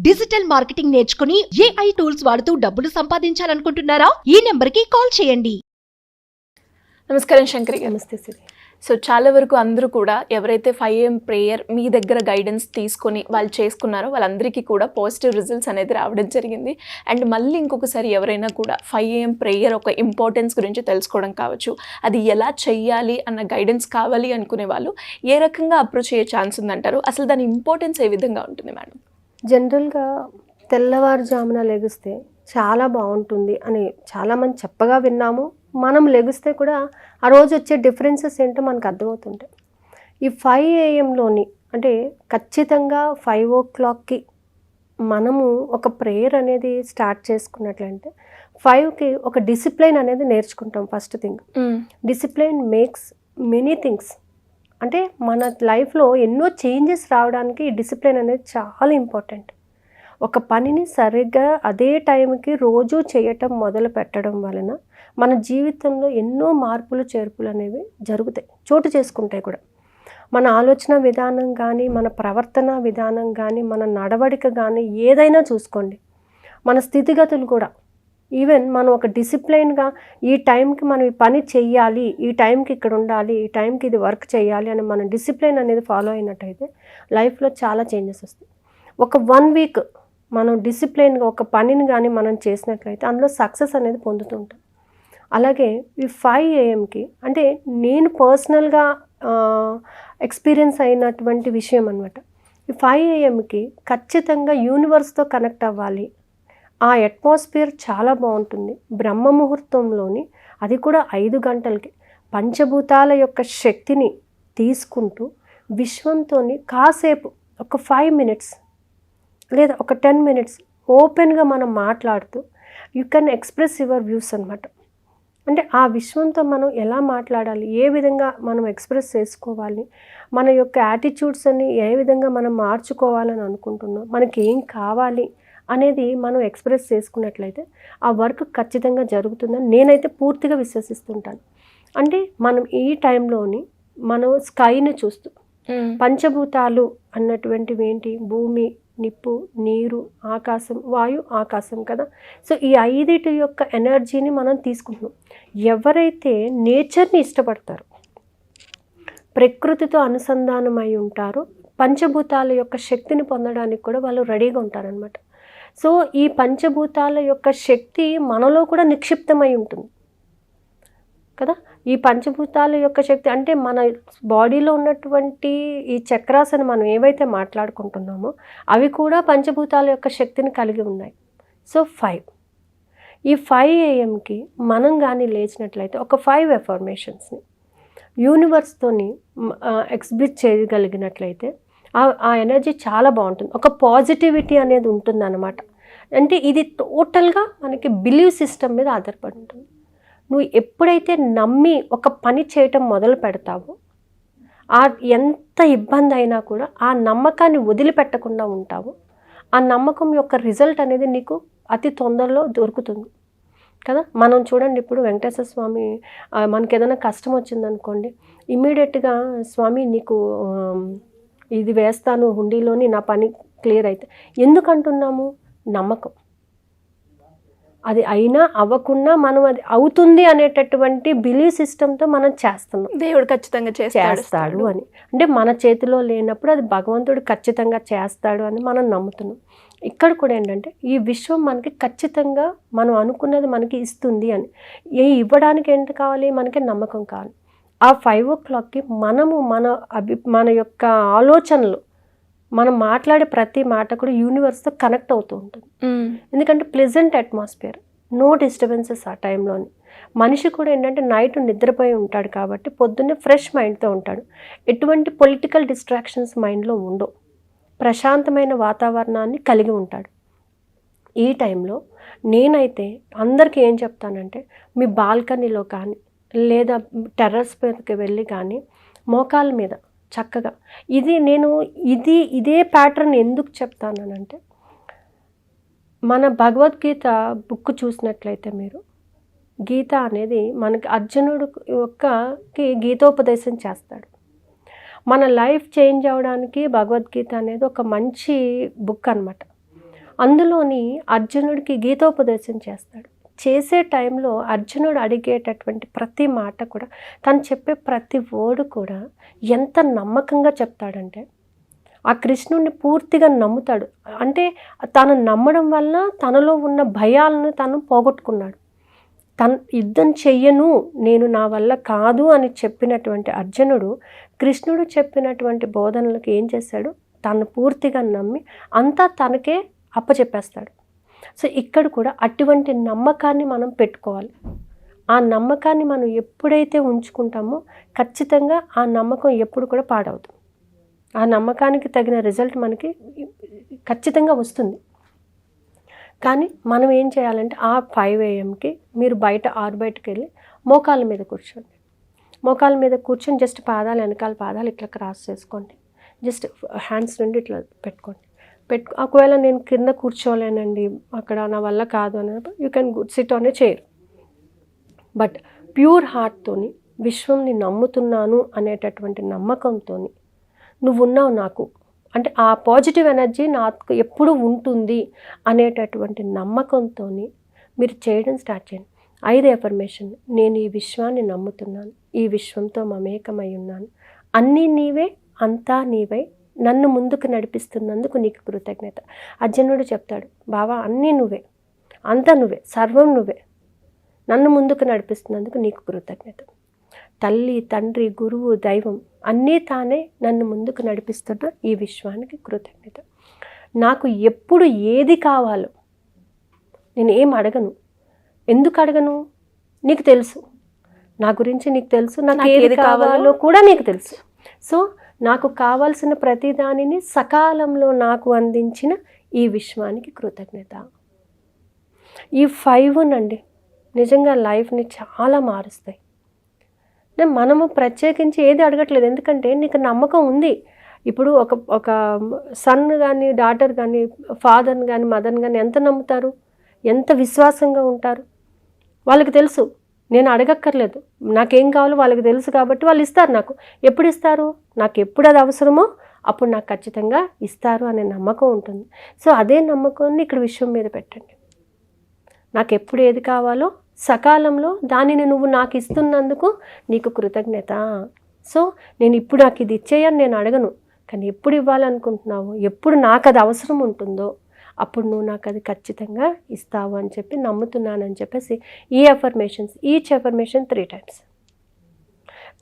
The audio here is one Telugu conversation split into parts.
డిజిటల్ మార్కెటింగ్ నేర్చుకుని AI టూల్స్ వాడుతూ డబ్బులు సంపాదించాలనుకుంటున్నారా? ఈ నెంబర్కి కాల్ చేయండి. నమస్కారం శంకరి. నమస్తే సిరి. సో చాలా వరకు అందరూ కూడా ఎవరైతే 5 AM ప్రేయర్ మీ దగ్గర గైడెన్స్ తీసుకొని వాళ్ళు చేసుకున్నారో వాళ్ళందరికీ కూడా పాజిటివ్ రిజల్ట్స్ అనేది రావడం జరిగింది. అండ్ మళ్ళీ ఇంకొకసారి ఎవరైనా కూడా 5 AM ప్రేయర్ ఒక ఇంపార్టెన్స్ గురించి తెలుసుకోవడం కావచ్చు, అది ఎలా చెయ్యాలి అన్న గైడెన్స్ కావాలి అనుకునే వాళ్ళు ఏ రకంగా అప్రోచ్ అయ్యే ఛాన్స్ ఉందంటారు? అసలు దాని ఇంపార్టెన్స్ ఏ విధంగా ఉంటుంది మేడం? జనరల్గా తెల్లవారుజామున లెగిస్తే చాలా బాగుంటుంది అని చాలామంది చెప్పగా విన్నాము. మనం లెగిస్తే కూడా ఆ రోజు వచ్చే డిఫరెన్సెస్ ఏంటో మనకు అర్థమవుతుంటాయి. ఈ 5 AMలోని అంటే ఖచ్చితంగా 5 o'clockకి మనము ఒక ప్రేయర్ అనేది స్టార్ట్ చేసుకున్నట్లంటే 5కి ఒక డిసిప్లైన్ అనేది నేర్చుకుంటాం. First thing, discipline makes many things. అంటే మన లైఫ్లో ఎన్నో చేంజెస్ రావడానికి ఈ డిసిప్లైన్ అనేది చాలా ఇంపార్టెంట్. ఒక పనిని సరిగ్గా అదే టైంకి రోజు చేయటం మొదలు పెట్టడం వలన మన జీవితంలో ఎన్నో మార్పులు చేర్పులు అనేవి జరుగుతాయి, చోటు చేసుకుంటాయి కూడా. మన ఆలోచన విధానం కానీ, మన ప్రవర్తన విధానం కానీ, మన నడవడిక కానీ ఏదైనా చూసుకోండి, మన స్థితిగతులు కూడా. ఈవెన్ మనం ఒక డిసిప్లైన్గా ఈ టైంకి మనం ఈ పని చెయ్యాలి, ఈ టైంకి ఇక్కడ ఉండాలి, ఈ టైంకి ఇది వర్క్ చేయాలి అని మన డిసిప్లైన్ అనేది ఫాలో అయినట్టయితే లైఫ్లో చాలా చేంజెస్ వస్తాయి. ఒక 1 week మనం డిసిప్లైన్గా ఒక పనిని కానీ మనం చేసినట్లయితే అందులో సక్సెస్ అనేది పొందుతూ ఉంటాం. అలాగే ఈ 5 AMకి అంటే నేను పర్సనల్గా ఎక్స్పీరియన్స్ అయినటువంటి విషయం అనమాట. ఈ 5 AMకి ఖచ్చితంగా యూనివర్స్తో కనెక్ట్ అవ్వాలి. ఆ అట్మాస్ఫియర్ చాలా బాగుంటుంది. బ్రహ్మ ముహూర్తంలోని అది కూడా 5 గంటలకి పంచభూతాల యొక్క శక్తిని తీసుకుంటూ విశ్వంతో కాసేపు ఒక 5 minutes లేదా ఒక 10 minutes ఓపెన్గా మనం మాట్లాడుతూ you can express your views అనమాట. అంటే ఆ విశ్వంతో మనం ఎలా మాట్లాడాలి, ఏ విధంగా మనం ఎక్స్ప్రెస్ చేసుకోవాలి, మన యొక్క యాటిట్యూడ్స్ అన్ని ఏ విధంగా మనం మార్చుకోవాలని అనుకుంటున్నాం, మనకి ఏం కావాలి అనేది మనం ఎక్స్ప్రెస్ చేసుకున్నట్లయితే ఆ వర్క్ ఖచ్చితంగా జరుగుతుందని నేనైతే పూర్తిగా విశ్వసిస్తుంటాను. అంటే మనం ఈ టైంలోని మనం స్కైని చూస్తూ పంచభూతాలు అన్నటువంటివి ఏంటి, భూమి, నిప్పు, నీరు, ఆకాశం, వాయు, ఆకాశం కదా. సో ఈ 5 యొక్క ఎనర్జీని మనం తీసుకుంటున్నాం. ఎవరైతే నేచర్ని ఇష్టపడతారో, ప్రకృతితో అనుసంధానమై ఉంటారో, పంచభూతాల యొక్క శక్తిని పొందడానికి కూడా వాళ్ళు రెడీగా ఉంటారనమాట. సో ఈ పంచభూతాల యొక్క శక్తి మనలో కూడా నిక్షిప్తమై ఉంటుంది కదా. ఈ పంచభూతాల యొక్క శక్తి అంటే మన బాడీలో ఉన్నటువంటి ఈ చక్రాసని మనం ఏవైతే మాట్లాడుకుంటున్నామో అవి కూడా పంచభూతాల యొక్క శక్తిని కలిగి ఉన్నాయి. సో 5 ఈ 5 AMకి మనం కానీ లేచినట్లయితే ఒక 5 affirmations యూనివర్స్తోని ఎగ్జిబిట్ చేయగలిగినట్లయితే ఆ ఎనర్జీ చాలా బాగుంటుంది. ఒక పాజిటివిటీ అనేది ఉంటుంది అన్నమాట. అంటే ఇది టోటల్గా మనకి బిలీవ్ సిస్టమ్ మీద ఆధారపడి ఉంటుంది. నువ్వు ఎప్పుడైతే నమ్మి ఒక పని చేయటం మొదలు పెడతావో ఎంత ఇబ్బంది అయినా కూడా ఆ నమ్మకాన్ని వదిలిపెట్టకుండా ఉంటావు. ఆ నమ్మకం యొక్క రిజల్ట్ అనేది నీకు అతి తొందరలో దొరుకుతుంది కదా. మనం చూడండి, ఇప్పుడు వెంకటేశ్వర స్వామి మనకి ఏదైనా కష్టం వచ్చిందనుకోండి, ఇమ్మీడియట్గా స్వామి నీకు ఇది వేస్తాను హుండీలోని, నా పని క్లియర్ అయితే. ఎందుకంటున్నాము? నమ్మకం. అది అయినా అవ్వకుండా మనం అది అవుతుంది అనేటటువంటి బిలీవ్ సిస్టంతో మనం చేస్తున్నాం. దేవుడు ఖచ్చితంగా చేస్తాడు అని, అంటే మన చేతిలో లేనప్పుడు అది భగవంతుడు ఖచ్చితంగా చేస్తాడు అని మనం నమ్ముతున్నాం. ఇక్కడ కూడా ఏంటంటే ఈ విశ్వం మనకి ఖచ్చితంగా మనం అనుకున్నది మనకి ఇస్తుంది అని. ఇవ్వడానికి ఏంటి కావాలి? మనకి నమ్మకం కావాలి. ఆ 5 o'clockకి మనము మన యొక్క ఆలోచనలు, మనం మాట్లాడే ప్రతి మాట కూడా యూనివర్స్తో కనెక్ట్ అవుతూ ఉంటుంది. ఎందుకంటే ప్లెజెంట్ అట్మాస్ఫియర్, నో డిస్టర్బెన్సెస్ ఆ టైంలోని. మనిషి కూడా ఏంటంటే నైట్ నిద్రపోయి ఉంటాడు కాబట్టి పొద్దున్నే ఫ్రెష్ మైండ్తో ఉంటాడు. ఎటువంటి పొలిటికల్ డిస్ట్రాక్షన్స్ మైండ్లో ఉండవు. ప్రశాంతమైన వాతావరణాన్ని కలిగి ఉంటాడు. ఈ టైంలో నేనైతే అందరికీ ఏం చెప్తానంటే, మీ బాల్కనీలో కానీ లేదా టెర్రస్ మీదకి వెళ్ళి కానీ మోకాల మీద చక్కగా ఇదే ప్యాటర్న్ ఎందుకు చెప్తానంటే, మన భగవద్గీత బుక్ చూసినట్లయితే మీరు గీత అనేది మనకి అర్జునుడు యొక్కకి గీతోపదేశం చేస్తాడు. మన లైఫ్ చేంజ్ అవ్వడానికి భగవద్గీత అనేది ఒక మంచి బుక్ అన్నమాట. అందులోని అర్జునుడికి గీతోపదేశం చేస్తాడు. చేసే టైంలో అర్జునుడు అడిగేటటువంటి ప్రతి మాట కూడా, తను చెప్పే ప్రతి వర్డ్ కూడా ఎంత నమ్మకంగా చెప్తాడంటే ఆ కృష్ణుడిని పూర్తిగా నమ్ముతాడు. అంటే తను నమ్మడం వల్ల తనలో ఉన్న భయాలను తను పోగొట్టుకున్నాడు. తను యుద్ధం చెయ్యను, నేను నా వల్ల కాదు అని చెప్పినటువంటి అర్జునుడు కృష్ణుడు చెప్పినటువంటి బోధనలకు ఏం చేశాడు, తను పూర్తిగా నమ్మి అంతా తనకే అప్పచెప్పేస్తాడు. సో ఇక్కడ కూడా అటువంటి నమ్మకాన్ని మనం పెట్టుకోవాలి. ఆ నమ్మకాన్ని మనం ఎప్పుడైతే ఉంచుకుంటామో ఖచ్చితంగా ఆ నమ్మకం ఎప్పుడు కూడా పాడవుతుంది. ఆ నమ్మకానికి తగిన రిజల్ట్ మనకి ఖచ్చితంగా వస్తుంది. కానీ మనం ఏం చేయాలంటే ఆ 5 AM మీరు బయటకు వెళ్ళి మోకాళ్ళ మీద కూర్చోండి. మోకాళ్ళ మీద కూర్చొని జస్ట్ పాదాలు, వెనకాల పాదాలు ఇట్లా క్రాస్ చేసుకోండి. జస్ట్ హ్యాండ్స్ నుండి ఇట్లా పెట్టుకోండి. ఒకవేళ నేను కింద కూర్చోలేనండి, అక్కడ నా వల్ల కాదు అన్నప్పుడు you can sit on a chair. But pure హార్ట్తోని విశ్వంని నమ్ముతున్నాను అనేటటువంటి నమ్మకంతో నువ్వున్నావు నాకు, అంటే ఆ పాజిటివ్ ఎనర్జీ నాకు ఎప్పుడు ఉంటుంది అనేటటువంటి నమ్మకంతో మీరు చేయడం స్టార్ట్ చేయండి. 5 ఎఫర్మేషన్. నేను ఈ విశ్వాన్ని నమ్ముతున్నాను, ఈ విశ్వంతో మమేకమై ఉన్నాను, అన్నీ నీవే, అంతా నీవై, నన్ను ముందుకు నడిపిస్తున్నందుకు నీకు కృతజ్ఞత. అర్జునుడు చెప్తాడు, బావా అన్నీ నువ్వే, అంతా నువ్వే, సర్వం నువ్వే, నన్ను ముందుకు నడిపిస్తున్నందుకు నీకు కృతజ్ఞత. తల్లి, తండ్రి, గురువు, దైవం అన్నీ తానే నన్ను ముందుకు నడిపిస్తున్న ఈ విశ్వానికి కృతజ్ఞత. నాకు ఎప్పుడు ఏది కావాలో నేను ఏం అడగను. ఎందుకు అడగను? నీకు తెలుసు, నా గురించి నీకు తెలుసు, నాకు ఏది కావాలో కూడా నీకు తెలుసు. సో నాకు కావాల్సిన ప్రతి దానిని సకాలంలో నాకు అందించిన ఈ విశ్వానికి కృతజ్ఞత. ఈ 5 నండి నిజంగా లైఫ్ని చాలా మారుస్తాయి. మనము ప్రత్యేకించి ఏది అడగట్లేదు, ఎందుకంటే నీకు నమ్మకం ఉంది. ఇప్పుడు ఒక సన్ కానీ, డాటర్ కానీ, ఫాదర్ని కానీ, మదర్ని కానీ ఎంత నమ్ముతారు, ఎంత విశ్వాసంగా ఉంటారు. వాళ్ళకి తెలుసు, నేను అడగక్కర్లేదు, నాకేం కావాలో వాళ్ళకి తెలుసు కాబట్టి వాళ్ళు ఇస్తారు. నాకు ఎప్పుడు ఇస్తారు, నాకు ఎప్పుడు అది అవసరమో అప్పుడు నాకు ఖచ్చితంగా ఇస్తారు అనే నమ్మకం ఉంటుంది. సో అదే నమ్మకాన్ని ఇక్కడ విశ్వం మీద పెట్టండి. నాకు ఎప్పుడు ఏది కావాలో సకాలంలో దానిని నువ్వు నాకు ఇస్తున్నందుకు నీకు కృతజ్ఞత. సో నేను ఇప్పుడు నాకు ఇది ఇచ్చేయని నేను అడగను, కానీ ఎప్పుడు ఇవ్వాలనుకుంటున్నావు, ఎప్పుడు నాకు అది అవసరం ఉంటుందో అప్పుడు నువ్వు నాకు అది ఖచ్చితంగా ఇస్తావు అని చెప్పి నమ్ముతున్నానని చెప్పేసి ఈ ఎఫర్మేషన్స్, ఈచ్ ఎఫర్మేషన్ 3 times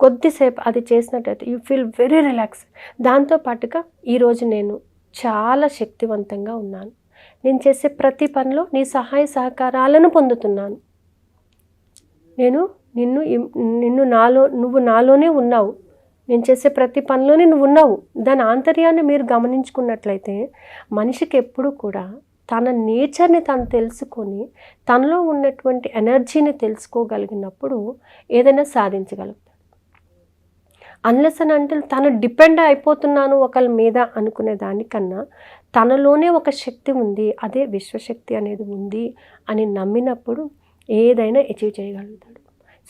కొద్దిసేపు అది చేసినట్టయితే యూ ఫీల్ వెరీ రిలాక్స్. దాంతోపాటుగా ఈరోజు నేను చాలా శక్తివంతంగా ఉన్నాను, నేను చేసే ప్రతి పనిలో నీ సహాయ సహకారాలను పొందుతున్నాను, నువ్వు నాలోనే ఉన్నావు, నేను చేసే ప్రతి పనిలోనే నువ్వు ఉన్నావు. దాని ఆంతర్యాన్ని మీరు గమనించుకున్నట్లయితే మనిషికి ఎప్పుడు కూడా తన నేచర్ని తను తెలుసుకొని తనలో ఉన్నటువంటి ఎనర్జీని తెలుసుకోగలిగినప్పుడు ఏదైనా సాధించగలుగుతాడు. అన్లెస్ అండ్ అంటిల్ తను డిపెండ్ అయిపోతున్నాను ఒకళ్ళ మీద అనుకునే దానికన్నా తనలోనే ఒక శక్తి ఉంది, అదే విశ్వశక్తి అనేది ఉంది అని నమ్మినప్పుడు ఏదైనా అచీవ్ చేయగలుగుతాడు.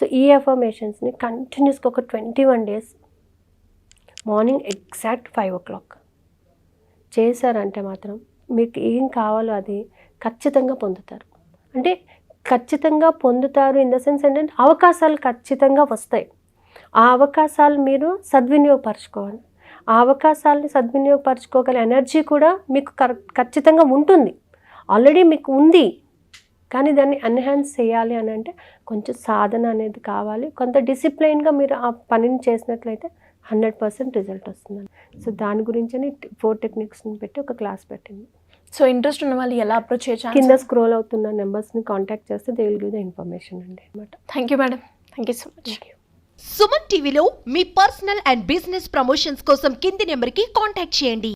సో ఈ ఎఫర్మేషన్స్ని కంటిన్యూస్గా ఒక 21 days మార్నింగ్ ఎగ్జాక్ట్ 5 o'clock చేశారంటే మాత్రం మీకు ఏం కావాలో అది ఖచ్చితంగా పొందుతారు. అంటే ఖచ్చితంగా పొందుతారు ఇన్ ద సెన్స్ ఏంటంటే అవకాశాలు ఖచ్చితంగా వస్తాయి. ఆ అవకాశాలు మీరు సద్వినియోగపరచుకోవాలి. ఆ అవకాశాలని సద్వినియోగపరచుకోగల ఎనర్జీ కూడా మీకు ఖచ్చితంగా ఉంటుంది, ఆల్రెడీ మీకు ఉంది. కానీ దాన్ని ఎన్హాన్స్ చేయాలి అని అంటే కొంచెం సాధన అనేది కావాలి. కొంత డిసిప్లైన్గా మీరు ఆ పనిని చేసినట్లయితే 100% రిజల్ట్ వస్తుందండి. సో దాని గురించి 4 టెక్నిక్స్ని పెట్టి ఒక క్లాస్ పెట్టింది. సో ఇంట్రెస్ట్ ఉన్న వాళ్ళు ఎలా అప్రోచ్ చేయొచ్చు? కింద స్క్రోల్ అవుతున్న నెంబర్స్ని కాంటాక్ట్ చేస్తే they will give the information అండి అనమాట. Thank you madam, thank you so much. Suman టీవీలో మీ పర్సనల్ అండ్ బిజినెస్ ప్రమోషన్స్ కోసం కింది నెంబర్కి కాంటాక్ట్ చేయండి.